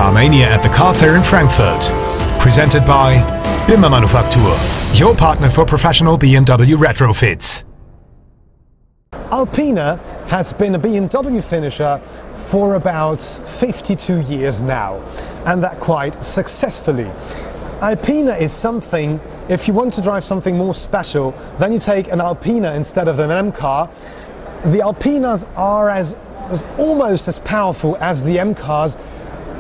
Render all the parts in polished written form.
Carmania at the Car Fair in Frankfurt. Presented by Bimmer Manufaktur, your partner for professional BMW retrofits. Alpina has been a BMW finisher for about 52 years now, and that quite successfully. Alpina is something, if you want to drive something more special, then you take an Alpina instead of an M car. The Alpinas are almost as powerful as the M cars,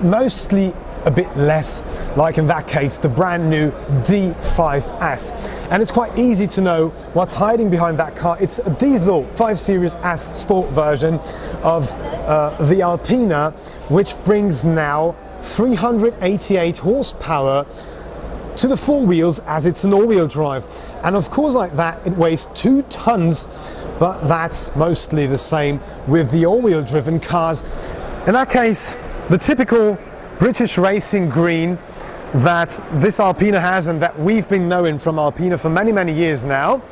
mostly a bit less, like in that case the brand new D5S. And it's quite easy to know what's hiding behind that car. It's a diesel 5 Series S Sport version of the Alpina, which brings now 388 horsepower to the four wheels, as it's an all-wheel drive. And of course, like that, it weighs 2 tons, but that's mostly the same with the all-wheel driven cars. In that case, the typical British racing green that this Alpina has and that we've been knowing from Alpina for many years now.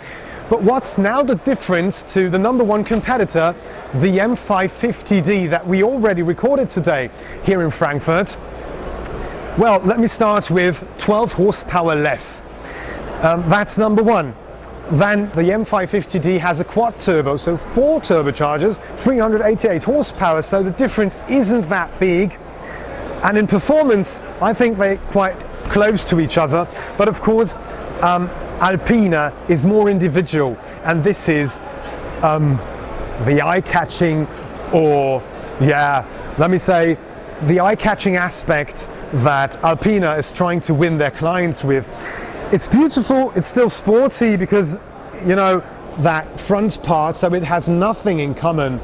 But what's now the difference to the #1 competitor, the M550D, that we already recorded today here in Frankfurt? Well, let me start with 12 horsepower less. That's number one. Then the M550D has a quad turbo, so 4 turbochargers, 388 horsepower, so the difference isn't that big. And in performance, I think they're quite close to each other. But of course, Alpina is more individual, and this is the eye-catching, or let me say, the eye-catching aspect that Alpina is trying to win their clients with. It's beautiful, it's still sporty because, you know, that front part, so it has nothing in common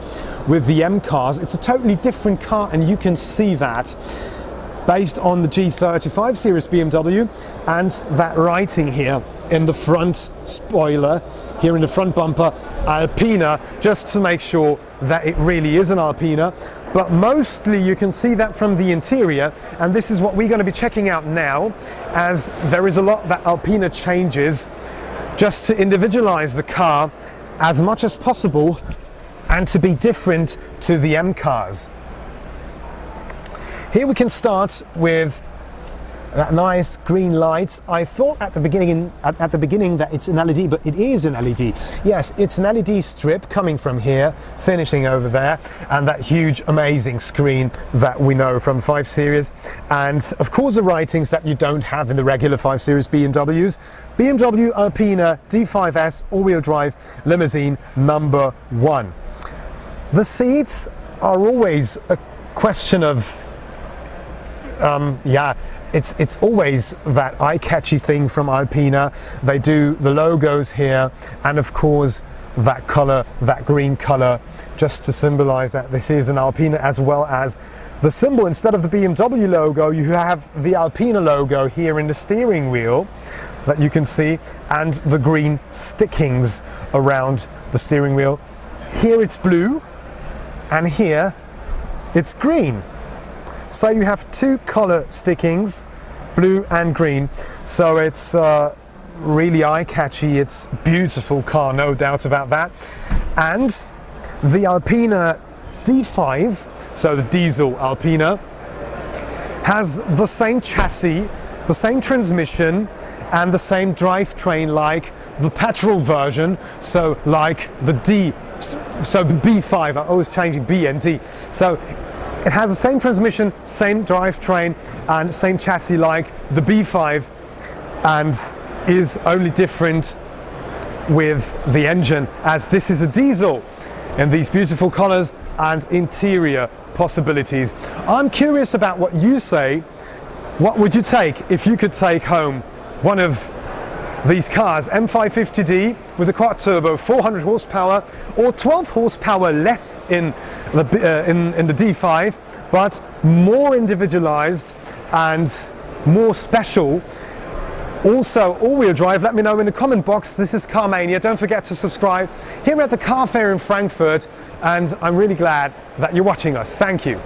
with the M cars. It's a totally different car, and you can see that based on the G35 Series BMW and that writing here in the front spoiler, here in the front bumper, Alpina, just to make sure that it really is an Alpina. But mostly you can see that from the interior, and this is what we're going to be checking out now, as there is a lot that Alpina changes just to individualize the car as much as possible and to be different to the M cars. Here we can start with that nice green light. I thought at the beginning that it's an LED, but it is an LED. Yes, it's an LED strip coming from here, finishing over there, and that huge amazing screen that we know from 5 Series, and of course the writings that you don't have in the regular 5 Series BMWs. BMW Alpina D5S all-wheel drive limousine #1. The seats are always a question of it's always that eye-catchy thing from Alpina. They do the logos here, and of course that color, that green color, just to symbolize that this is an Alpina, as well as the symbol. Instead of the BMW logo, you have the Alpina logo here in the steering wheel that you can see, and the green stickings around the steering wheel. Here it's blue, and here it's green. So you have 2 color stickings, blue and green. So it's really eye-catchy. It's a beautiful car, no doubt about that. And the Alpina D5, so the diesel Alpina, has the same chassis, the same transmission, and the same drivetrain like the petrol version. So like the B5, I'm always changing B and D. So it has the same transmission, same drivetrain, and same chassis like the B5, and is only different with the engine, as this is a diesel in these beautiful colors and interior possibilities. I'm curious about what you say. What would you take if you could take home one of these cars, M550D with a quad turbo, 400 horsepower, or 12 horsepower less in the D5, but more individualized and more special? Also all-wheel drive. Let me know in the comment box. This is Carmania. Don't forget to subscribe here at the Car Fair in Frankfurt, and I'm really glad that you're watching us. Thank you.